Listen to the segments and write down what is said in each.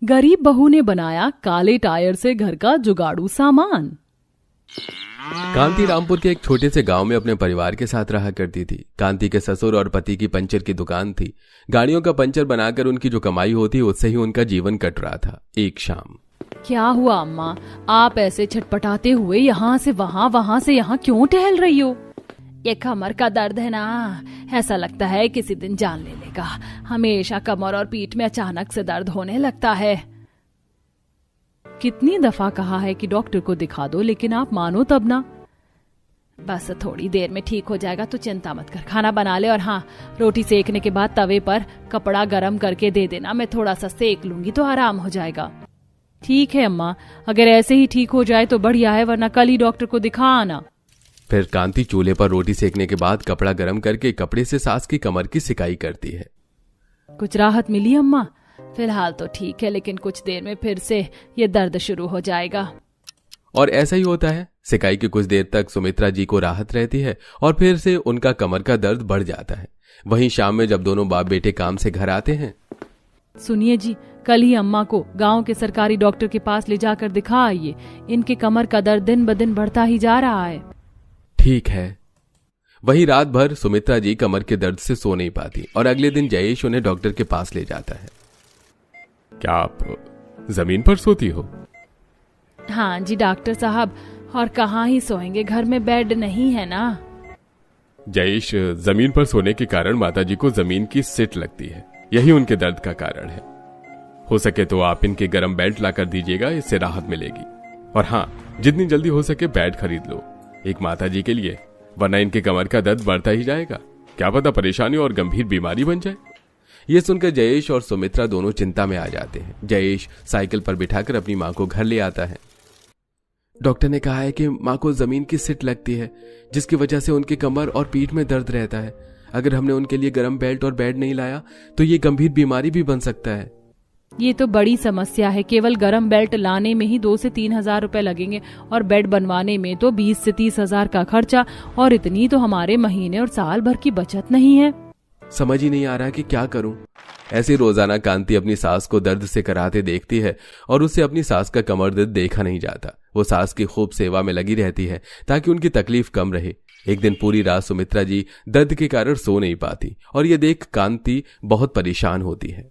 गरीब बहू ने बनाया काले टायर से घर का जुगाड़ू सामान। कांति रामपुर के एक छोटे से गांव में अपने परिवार के साथ रहा करती थी। कांति के ससुर और पति की पंचर की दुकान थी। गाड़ियों का पंचर बनाकर उनकी जो कमाई होती उससे ही उनका जीवन कट रहा था। एक शाम, क्या हुआ अम्मा, आप ऐसे छटपटाते हुए यहाँ से वहाँ वहाँ से यहाँ क्यों टहल रही हो? ये कमर का दर्द है ना, ऐसा लगता है किसी दिन जान ले लेगा। हमेशा कमर और पीठ में अचानक से दर्द होने लगता है। कितनी दफा कहा है कि डॉक्टर को दिखा दो, लेकिन आप मानो तब ना। बस थोड़ी देर में ठीक हो जाएगा, तो चिंता मत कर। खाना बना ले और हाँ, रोटी सेकने के बाद तवे पर कपड़ा गरम करके दे देना, मैं थोड़ा सा सेक लूंगी तो आराम हो जाएगा। ठीक है अम्मा, अगर ऐसे ही ठीक हो जाए तो बढ़िया है, वरना कल ही डॉक्टर को दिखा आना। फिर कांति चूल्हे पर रोटी सेकने के बाद कपड़ा गर्म करके कपड़े से सास की कमर की सिकाई करती है। कुछ राहत मिली अम्मा? फिलहाल तो ठीक है, लेकिन कुछ देर में फिर से ये दर्द शुरू हो जाएगा। और ऐसा ही होता है। सिकाई की कुछ देर तक सुमित्रा जी को राहत रहती है और फिर से उनका कमर का दर्द बढ़ जाता है। वहीं शाम में जब दोनों बाप बेटे काम से घर आते हैं, सुनिए जी, कल ही अम्मा को गांव के सरकारी डॉक्टर के पास ले जाकर दिखा आइए। इनके कमर का दर्द दिन ब दिन बढ़ता ही जा रहा है। ठीक है। वही रात भर सुमित्रा जी कमर के दर्द से सो नहीं पाती और अगले दिन जयेश उन्हें डॉक्टर के पास ले जाता है। क्या आप जमीन पर सोती हो? हाँ जी डॉक्टर साहब, और कहाँ ही सोएंगे, घर में बेड नहीं है ना। जयेश, जमीन पर सोने के कारण माताजी को जमीन की सिट लगती है, यही उनके दर्द का कारण है। हो सके तो आप इनके गर्म बेल्ट लाकर दीजिएगा, इससे राहत मिलेगी। और हाँ, जितनी जल्दी हो सके बेड खरीद लो, एक माताजी के लिए, वरना इनके कमर का दर्द बढ़ता ही जाएगा। क्या पता परेशानी और गंभीर बीमारी बन जाए। ये सुनकर जयेश और सुमित्रा दोनों चिंता में आ जाते हैं। जयेश साइकिल पर बिठाकर अपनी माँ को घर ले आता है। डॉक्टर ने कहा है कि माँ को जमीन की सिट लगती है, जिसकी वजह से उनके कमर और पीठ में दर्द रहता है। अगर हमने उनके लिए गर्म बेल्ट और बेड नहीं लाया तो ये गंभीर बीमारी भी बन सकता है। ये तो बड़ी समस्या है। केवल गर्म बेल्ट लाने में ही 2 से 3 हजार रुपए लगेंगे और बेड बनवाने में तो 20 से 30 हजार का खर्चा, और इतनी तो हमारे महीने और साल भर की बचत नहीं है। समझ ही नहीं आ रहा कि क्या करूं। ऐसे रोजाना कांति अपनी सास को दर्द से कराते देखती है और उससे अपनी सास का कमर दर्द देखा नहीं जाता। वो सास की खूब सेवा में लगी रहती है ताकि उनकी तकलीफ कम रहे। एक दिन पूरी रात सुमित्रा जी दर्द के कारण सो नहीं पाती और ये देख कांति बहुत परेशान होती है।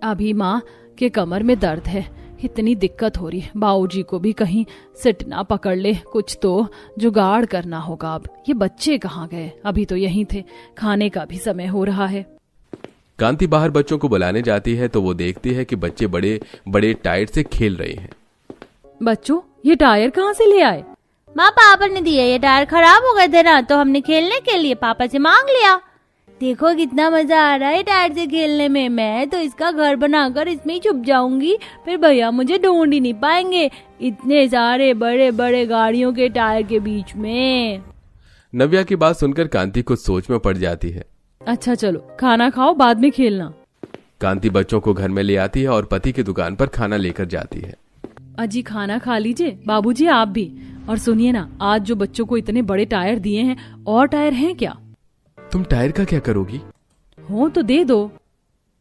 अभी माँ के कमर में दर्द है, इतनी दिक्कत हो रही है। बाबूजी को भी कहीं सिट ना पकड़ ले, कुछ तो जुगाड़ करना होगा। अब ये बच्चे कहाँ गए? अभी तो यहीं थे, खाने का भी समय हो रहा है। कांति बाहर बच्चों को बुलाने जाती है तो वो देखती है कि बच्चे बड़े बड़े टायर से खेल रहे हैं। बच्चों, ये टायर कहाँ से ले आए? माँ, पापा ने दिए। ये टायर खराब हो गए थे ना, तो हमने खेलने के लिए पापा से मांग लिया। देखो कितना मजा आ रहा है टायर से खेलने में। मैं तो इसका घर बनाकर इसमें ही छुप जाऊंगी, फिर भैया मुझे ढूंढ ही नहीं पाएंगे, इतने सारे बड़े बड़े गाड़ियों के टायर के बीच में। नव्या की बात सुनकर कांति कुछ सोच में पड़ जाती है। अच्छा चलो, खाना खाओ, बाद में खेलना। कांति बच्चों को घर में ले आती है और पति की दुकान पर खाना लेकर जाती है। अजी खाना खा लीजिए, बाबूजी आप भी। और सुनिए ना, आज जो बच्चों को इतने बड़े टायर दिए हैं, और टायर हैं क्या? तुम टायर का क्या करोगी? हो तो दे दो।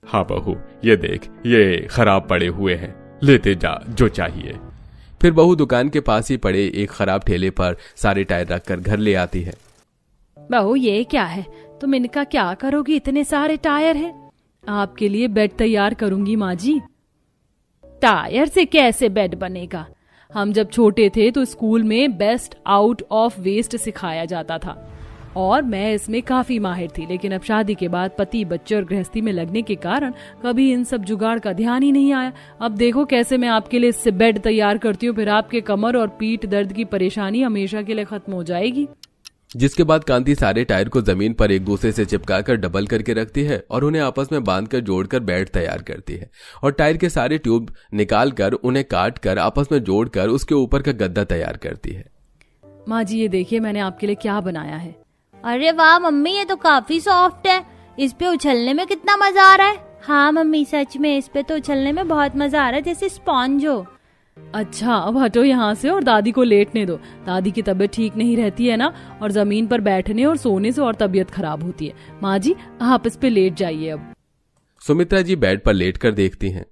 हाँ बहू, ये देख, ये खराब पड़े हुए हैं, लेते जा जो चाहिए। फिर बहू दुकान के पास ही पड़े एक खराब ठेले पर सारे टायर रखकर घर ले आती है। बहू ये क्या है? तुम इनका क्या करोगी? इतने सारे टायर हैं। आपके लिए बेड तैयार करूंगी माँ जी। टायर से कैसे बेड बनेगा? हम जब छोटे थे तो स्कूल में बेस्ट आउट ऑफ वेस्ट सिखाया जाता था और मैं इसमें काफी माहिर थी, लेकिन अब शादी के बाद पति बच्चे और गृहस्थी में लगने के कारण कभी इन सब जुगाड़ का ध्यान ही नहीं आया। अब देखो कैसे मैं आपके लिए इससे बेड तैयार करती हूँ, फिर आपके कमर और पीठ दर्द की परेशानी हमेशा के लिए खत्म हो जाएगी। जिसके बाद कांति सारे टायर को जमीन पर एक दूसरे से चिपकाकर डबल करके रखती है और उन्हें आपस में बांधकर जोड़कर बेड तैयार करती है और टायर के सारे ट्यूब निकालकर उन्हें काट कर आपस में जोड़कर उसके ऊपर का गद्दा तैयार करती है। माँ जी ये देखिए मैंने आपके लिए क्या बनाया है। अरे वाह मम्मी, ये तो काफी सॉफ्ट है। इस पे उछलने में कितना मजा आ रहा है। हाँ मम्मी, सच में इस पे तो उछलने में बहुत मजा आ रहा है, जैसे स्पॉन्ज हो। अच्छा अब हटो यहाँ से और दादी को लेटने दो। दादी की तबीयत ठीक नहीं रहती है ना, और जमीन पर बैठने और सोने से और तबीयत खराब होती है। माँ जी आप इस पे लेट जाइए। अब सुमित्रा जी बेड पर लेटकर देखती हैं।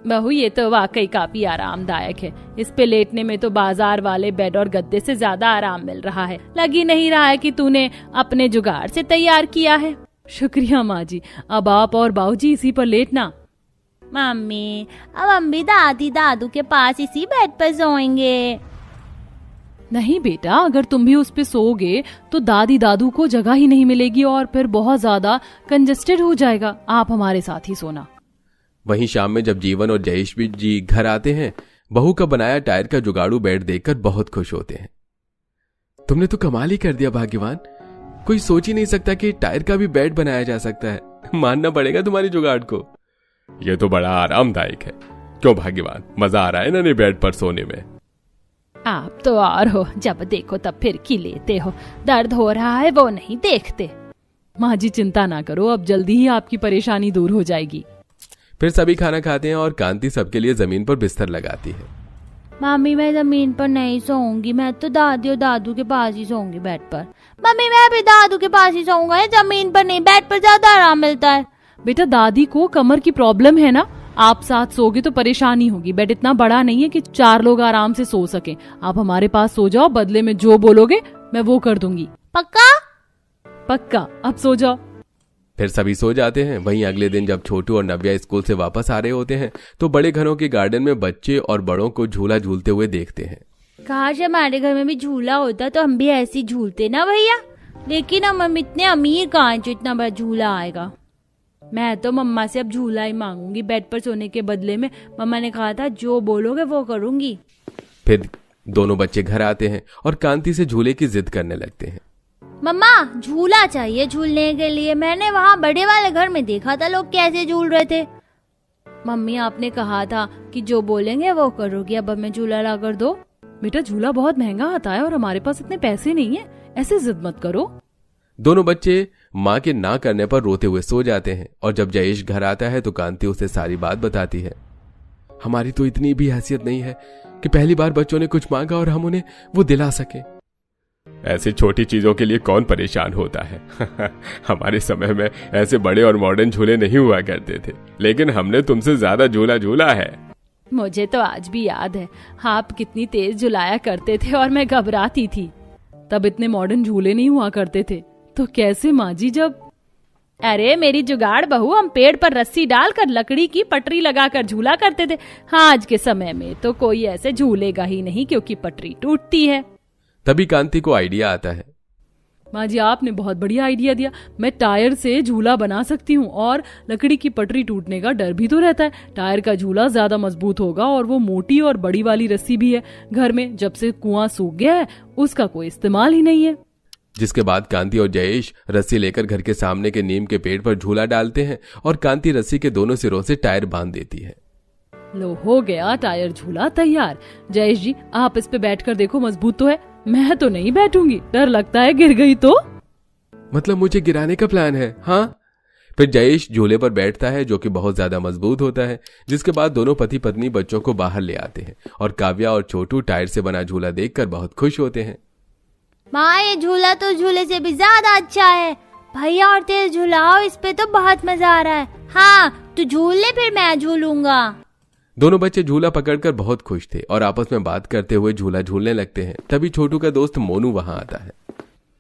बहू ये तो वाकई काफी आरामदायक है। इस पे लेटने में तो बाजार वाले बेड और गद्दे से ज्यादा आराम मिल रहा है। लग ही नहीं रहा है कि तूने अपने जुगाड़ से तैयार किया है। शुक्रिया माँ जी, अब आप और बाबूजी इसी पर लेटना। मम्मी अब हम भी दादी दादू के पास इसी बेड पर सोएंगे। नहीं बेटा, अगर तुम भी उस पे सोओगे तो दादी दादू को जगह ही नहीं मिलेगी और फिर बहुत ज्यादा कंजेस्टेड हो जाएगा। आप हमारे साथ ही सोना। वहीं शाम में जब जीवन और जयेश भी जी घर आते हैं, बहू का बनाया टायर का जुगाड़ू बेड देखकर बहुत खुश होते हैं। तुमने तो कमाल ही कर दिया भाग्यवान, कोई सोच ही नहीं सकता कि टायर का भी बेड बनाया जा सकता है। मानना पड़ेगा तुम्हारी जुगाड़ को। यह तो बड़ा आरामदायक है। क्यों भाग्यवान, मजा आ रहा है ना नए बेड पर सोने में? आप तो और हो, जब देखो तब फिर की लेते हो। दर्द हो रहा है वो नहीं देखते। माँ जी चिंता ना करो, अब जल्दी ही आपकी परेशानी दूर हो जाएगी। फिर सभी खाना खाते हैं और कांति सबके लिए जमीन पर बिस्तर लगाती है। मम्मी मैं जमीन पर नहीं सोऊंगी, मैं तो दादी और दादू के पास ही सोऊंगी बेड पर। मम्मी मैं भी दादू के पास ही सोऊंगा, जमीन पर नहीं, बेड पर ज्यादा आराम मिलता है। बेटा दादी को कमर की प्रॉब्लम है ना, आप साथ सोगे तो परेशानी होगी। बेड इतना बड़ा नहीं है कि 4 लोग आराम से सो सके। आप हमारे पास सो जाओ, बदले में जो बोलोगे मैं वो कर दूंगी। पक्का? पक्का, अब सो जाओ। फिर सभी सो जाते हैं। वहीं अगले दिन जब छोटू और नव्या स्कूल से वापस आ रहे होते हैं तो बड़े घरों के गार्डन में बच्चे और बड़ों को झूला झूलते हुए देखते हैं। काश हमारे घर में भी झूला होता तो हम भी ऐसे झूलते ना भैया। लेकिन हम इतने अमीर कहाँ हैं जो इतना बड़ा झूला आएगा। मैं तो मम्मा से अब झूला ही मांगूंगी बेड पर सोने के बदले में। मम्मा ने कहा था जो बोलोगे वो करूंगी। फिर दोनों बच्चे घर आते हैं और कांति से झूले की जिद करने लगते हैं। मम्मा झूला चाहिए झूलने के लिए। मैंने वहाँ बड़े वाले घर में देखा था लोग कैसे झूल रहे थे। मम्मी आपने कहा था कि जो बोलेंगे वो करोगी, अब हमें झूला ला कर दो। बेटा झूला बहुत महंगा आता है और हमारे पास इतने पैसे नहीं है, ऐसे जिद मत करो। दोनों बच्चे माँ के ना करने पर रोते हुए सो जाते हैं और जब जयेश घर आता है तो कांति उसे सारी बात बताती है। हमारी तो इतनी भी हैसियत नहीं है कि पहली बार बच्चों ने कुछ मांगा और हम उन्हें वो दिला सके। ऐसी छोटी चीजों के लिए कौन परेशान होता है। हमारे समय में ऐसे बड़े और मॉडर्न झूले नहीं हुआ करते थे, लेकिन हमने तुमसे ज्यादा झूला झूला है। मुझे तो आज भी याद है आप कितनी तेज झुलाया करते थे और मैं घबराती थी। तब इतने मॉडर्न झूले नहीं हुआ करते थे, तो कैसे माँ जी जब। अरे मेरी जुगाड़ बहू, हम पेड़ पर रस्सी डालकर लकड़ी की पटरी लगाकर झूला करते थे। हाँ, आज के समय में तो कोई ऐसे झूलेगा ही नहीं क्योंकि पटरी टूटती है। तभी कांति को आइडिया आता है। माँ जी आपने बहुत बढ़िया आइडिया दिया। मैं टायर से झूला बना सकती हूँ और लकड़ी की पटरी टूटने का डर भी तो रहता है। टायर का झूला ज्यादा मजबूत होगा और वो मोटी और बड़ी वाली रस्सी भी है घर में। जब से कुआं सूख गया है उसका कोई इस्तेमाल ही नहीं है। जिसके बाद कांति और जयेश रस्सी लेकर घर के सामने के नीम के पेड़ पर झूला डालते हैं और कांति रस्सी के दोनों सिरों से टायर बांध देती है। लो हो गया टायर झूला तैयार। जयेश जी आप इस पे बैठकर देखो, मजबूत तो है। मैं तो नहीं बैठूंगी, डर लगता है गिर गई तो। मतलब मुझे गिराने का प्लान है? हाँ। फिर जयेश झूले पर बैठता है जो कि बहुत ज्यादा मजबूत होता है। जिसके बाद दोनों पति पत्नी बच्चों को बाहर ले आते हैं और काव्या और छोटू टायर से बना झूला देखकर बहुत खुश होते हैं। माँ ये झूला तो झूले से भी ज्यादा अच्छा है। भैया और तेज झूलाओ, इस पे तो बहुत मजा आ रहा है। हाँ तू झूल ले फिर मैं झूलूंगा। दोनों बच्चे झूला पकड़कर बहुत खुश थे और आपस में बात करते हुए झूला झूलने लगते हैं। तभी छोटू का दोस्त मोनू वहां आता है।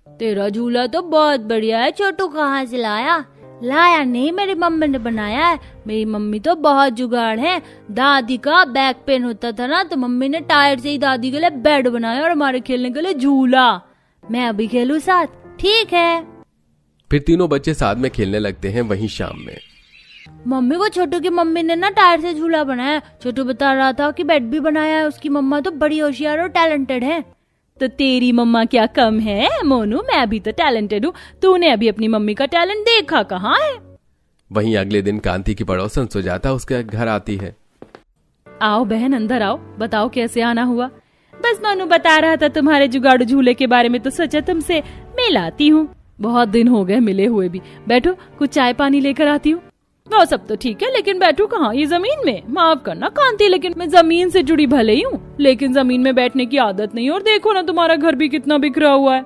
तेरा झूला तो बहुत बढ़िया है छोटू, कहाँ से लाया? लाया नहीं, मेरी मम्मी ने बनाया है। मेरी मम्मी तो बहुत जुगाड़ है। दादी का बैक पेन होता था ना तो मम्मी ने टायर से ही दादी के लिए बेड बनाया और हमारे खेलने के लिए झूला। मैं अभी खेलूं साथ? ठीक है। फिर तीनों बच्चे साथ में खेलने लगते हैं। वहीं शाम में मम्मी को छोटू की मम्मी ने ना टायर से झूला बनाया। छोटू बता रहा था कि बेड भी बनाया है। उसकी मम्मा तो बड़ी होशियार और टैलेंटेड है। तो तेरी मम्मा क्या कम है मोनू? मैं भी तो टैलेंटेड हूँ। तूने अभी अपनी मम्मी का टैलेंट देखा कहाँ है? वहीं अगले दिन कांति की पड़ोसन सुजाता उसके घर आती है। आओ बहन अंदर आओ, बताओ कैसे आना हुआ? बस मोनू बता रहा था तुम्हारे जुगाड़ू झूले के बारे में, तो सोचा तुमसे मिलाती हूँ। बहुत दिन हो गए मिले हुए भी। बैठो, कुछ चाय पानी लेकर आती हूँ। वो सब तो ठीक है लेकिन बैठो कहाँ? ये जमीन में? माफ करना कांति, लेकिन मैं जमीन से जुड़ी भले ही हूँ लेकिन जमीन में बैठने की आदत नहीं। और देखो ना तुम्हारा घर भी कितना बिखरा हुआ है।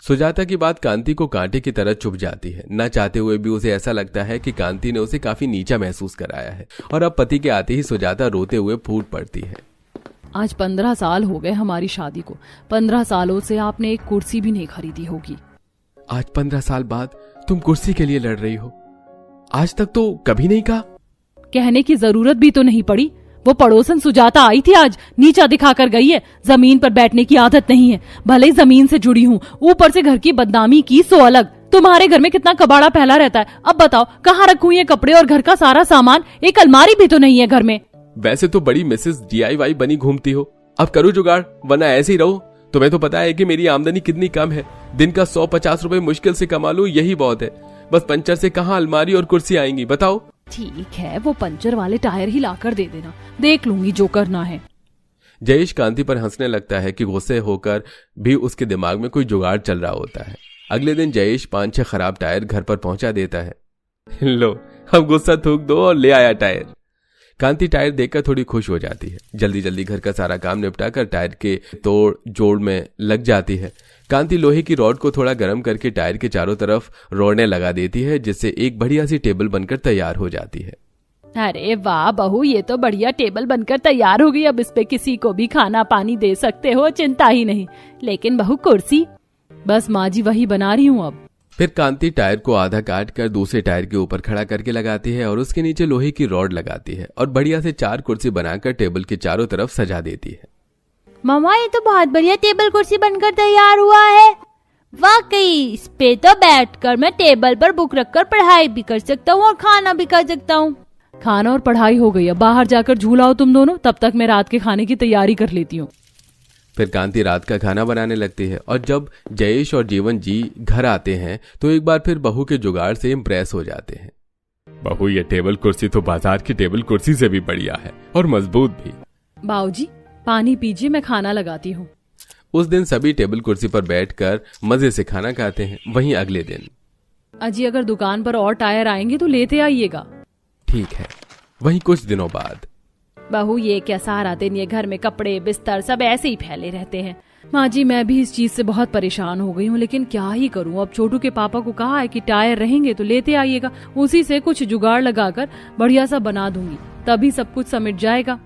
सुजाता की बात कांति को कांटे की तरह चुभ जाती है। न चाहते हुए भी उसे ऐसा लगता है कि कांति ने उसे काफी नीचा महसूस कराया है और अब पति के आते ही सुजाता रोते हुए फूट पड़ती है। आज 15 साल हो गए हमारी शादी को। 15 सालों से आपने एक कुर्सी भी नहीं खरीदी होगी। आज 15 साल बाद तुम कुर्सी के लिए लड़ रही हो? आज तक तो कभी नहीं कहा। कहने की जरूरत भी तो नहीं पड़ी। वो पड़ोसन सुजाता आई थी, आज नीचा दिखाकर गई है। जमीन पर बैठने की आदत नहीं है। भले ही जमीन से जुड़ी हूँ, ऊपर से घर की बदनामी की सो अलग। तुम्हारे घर में कितना कबाड़ा फैला रहता है। अब बताओ कहाँ रखूं ये कपड़े और घर का सारा सामान? एक अलमारी भी तो नहीं है घर में। वैसे तो बड़ी मिसेस DIY बनी घूमती हो। अब करो जुगाड़, वरना ऐसे ही रहो। तुम्हें तो पता है कि मेरी आमदनी कितनी कम है। दिन का 150 रुपए मुश्किल से कमा लूं, यही बहुत है। बस पंचर से कहाँ अलमारी और कुर्सी आएंगी, बताओ। ठीक है, वो पंचर वाले टायर ही लाकर दे देना, देख लूंगी जो करना है। जयेश कांति पर हंसने लगता है कि गुस्से होकर भी उसके दिमाग में कोई जुगाड़ चल रहा होता है। अगले दिन जयेश 5-6 खराब टायर घर पर पहुंचा देता है। लो, अब गुस्सा थूक दो और ले आया टायर। कांति टायर देखकर थोड़ी खुश हो जाती है। जल्दी जल्दी घर का सारा काम निपटाकर टायर के तोड़ जोड़ में लग जाती है। कांति लोहे की रॉड को थोड़ा गर्म करके टायर के चारों तरफ रोड़ने लगा देती है, जिससे एक बढ़िया सी टेबल बनकर तैयार हो जाती है। अरे वाह बहू, ये तो बढ़िया टेबल बनकर तैयार हो गई। अब इस पे किसी को भी खाना पानी दे सकते हो, चिंता ही नहीं। लेकिन बहू कुर्सी? बस माँ जी वही बना रही हूँ अब। फिर कांति टायर को आधा काट कर दूसरे टायर के ऊपर खड़ा करके लगाती है और उसके नीचे लोहे की रॉड लगाती है और बढ़िया से 4 कुर्सी बनाकर टेबल के चारों तरफ सजा देती है। मामा, ये तो बहुत बढ़िया टेबल कुर्सी बनकर तैयार हुआ है। वाकई इस पे तो बैठकर मैं टेबल पर बुक रखकर पढ़ाई भी कर सकता हूँ और खाना भी खा सकता हूँ। खाना और पढ़ाई हो गई, अब बाहर जाकर झूलाओ तुम दोनों। तब तक मैं रात के खाने की तैयारी कर लेती हूँ। फिर कांति रात का खाना बनाने लगती है और जब जयेश और जीवन जी घर आते हैं तो एक बार फिर बहू के जुगाड़ से इम्प्रेस हो जाते हैं। बहू, ये टेबल कुर्सी तो बाजार की टेबल कुर्सी से भी बढ़िया है और मजबूत भी। बाबूजी पानी पीजिए, मैं खाना लगाती हूँ। उस दिन सभी टेबल कुर्सी पर बैठकर मजे से खाना खाते हैं। वहीं अगले दिन, अजी अगर दुकान पर और टायर आएंगे तो लेते आइएगा। ठीक है। वहीं कुछ दिनों बाद, बहू ये क्या सारा दिन ये घर में कपड़े बिस्तर सब ऐसे ही फैले रहते हैं। माँ जी मैं भी इस चीज से बहुत परेशान हो गई हूँ, लेकिन क्या ही करूँ। अब छोटू के पापा को कहा है कि टायर रहेंगे तो लेते आइएगा, उसी से कुछ जुगाड़ लगाकर बढ़िया सा बना दूंगी, तभी सब कुछ समिट जाएगा।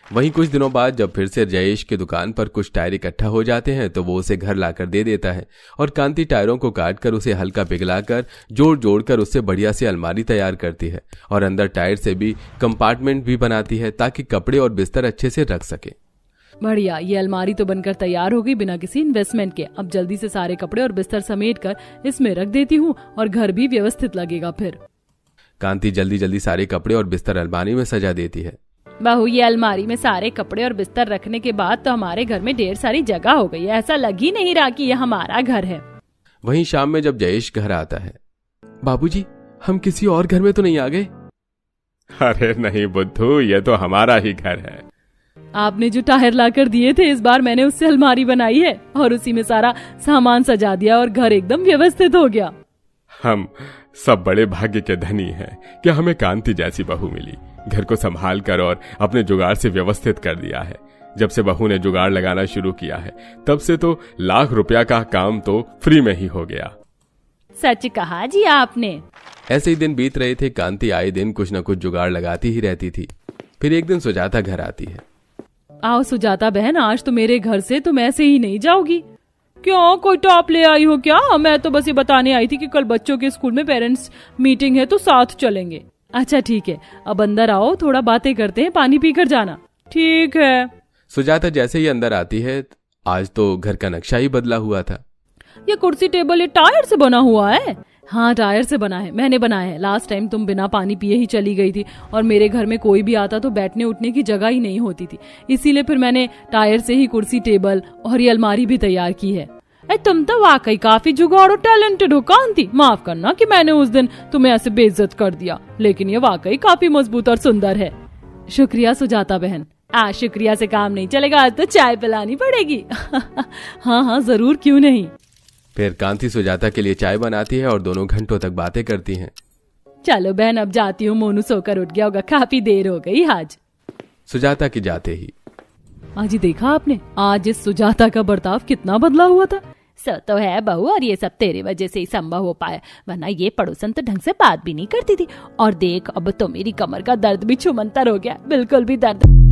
वहीं कुछ दिनों बाद जब फिर से जयेश की दुकान पर कुछ टायर इकट्ठा हो जाते हैं तो वो उसे घर लाकर दे देता है और कांति टायरों को काटकर उसे हल्का पिघलाकर जोड़ जोड़कर उससे बढ़िया सी अलमारी तैयार करती है और अंदर टायर से भी कंपार्टमेंट भी बनाती है ताकि कपड़े और बिस्तर अच्छे से रख सके। बढ़िया, ये अलमारी तो बनकर तैयार हो गई बिना किसी इन्वेस्टमेंट के। अब जल्दी से सारे कपड़े और बिस्तर समेट कर इसमें रख देती हूँ और घर भी व्यवस्थित लगेगा। फिर कांति जल्दी जल्दी सारे कपड़े और बिस्तर अलमारी में सजा देती है। बहू ये अलमारी में सारे कपड़े और बिस्तर रखने के बाद तो हमारे घर में ढेर सारी जगह हो गई है। ऐसा लग ही नहीं रहा कि ये हमारा घर है। वहीं शाम में जब जयेश घर आता है, बाबूजी हम किसी और घर में तो नहीं आ गए? अरे नहीं बुद्धू, ये तो हमारा ही घर है। आपने जो टायर लाकर दिए थे इस बार मैंने उससे अलमारी बनाई है और उसी में सारा सामान सजा दिया और घर एकदम व्यवस्थित हो गया। हम सब बड़े भाग्य के धनी हैं कि हमें कांति जैसी बहू मिली। घर को संभाल कर और अपने जुगाड़ से व्यवस्थित कर दिया है। जब से बहू ने जुगाड़ लगाना शुरू किया है तब से तो लाख रुपया का काम तो फ्री में ही हो गया। सच कहा जी आपने। ऐसे ही दिन बीत रहे थे। कांति आए दिन कुछ न कुछ जुगाड़ लगाती ही रहती थी। फिर एक दिन सुजाता घर आती है। आओ सुजाता बहन, आज तो मेरे घर से तुम ऐसे ही नहीं जाओगी। क्यों, कोई टॉप ले आई हो क्या? मैं तो बस ये बताने आई थी कि कल बच्चों के स्कूल में पेरेंट्स मीटिंग है तो साथ चलेंगे। अच्छा ठीक है, अब अंदर आओ, थोड़ा बातें करते हैं, पानी पीकर जाना। ठीक है। सुजाता जैसे ही अंदर आती है, आज तो घर का नक्शा ही बदला हुआ था। ये कुर्सी टेबल ये टायर से बना हुआ है? हाँ टायर से बना है, मैंने बनाया है। लास्ट टाइम तुम बिना पानी पिए ही चली गई थी और मेरे घर में कोई भी आता तो बैठने उठने की जगह ही नहीं होती थी, इसीलिए फिर मैंने टायर से ही कुर्सी टेबल और ये अलमारी भी तैयार की है। तुम तो वाकई काफी जुगाड़ और टैलेंटेड हो कांति। माफ करना कि मैंने उस दिन तुम्हें ऐसे बेइज्जत कर दिया, लेकिन ये वाकई काफी मजबूत और सुंदर है। शुक्रिया सुजाता बहन। शुक्रिया से काम नहीं चलेगा, आज तो चाय पिलानी पड़ेगी। हाँ हाँ जरूर, क्यों नहीं। फिर कांति सुजाता के लिए चाय बनाती है और दोनों घंटों तक बातें करती हैं। चलो बहन अब जाती हूँ, मोनू सोकर उठ गया होगा, काफी देर हो गई आज। सुजाता के जाते ही, आज देखा आपने, आज इस सुजाता का बर्ताव कितना बदला हुआ था। सो तो है बहू, और ये सब तेरे वजह से ही संभव हो पाया, वरना ये पड़ोसन तो ढंग से बात भी नहीं करती थी। और देख अब तो मेरी कमर का दर्द भी छुमंतर हो गया, बिल्कुल भी दर्द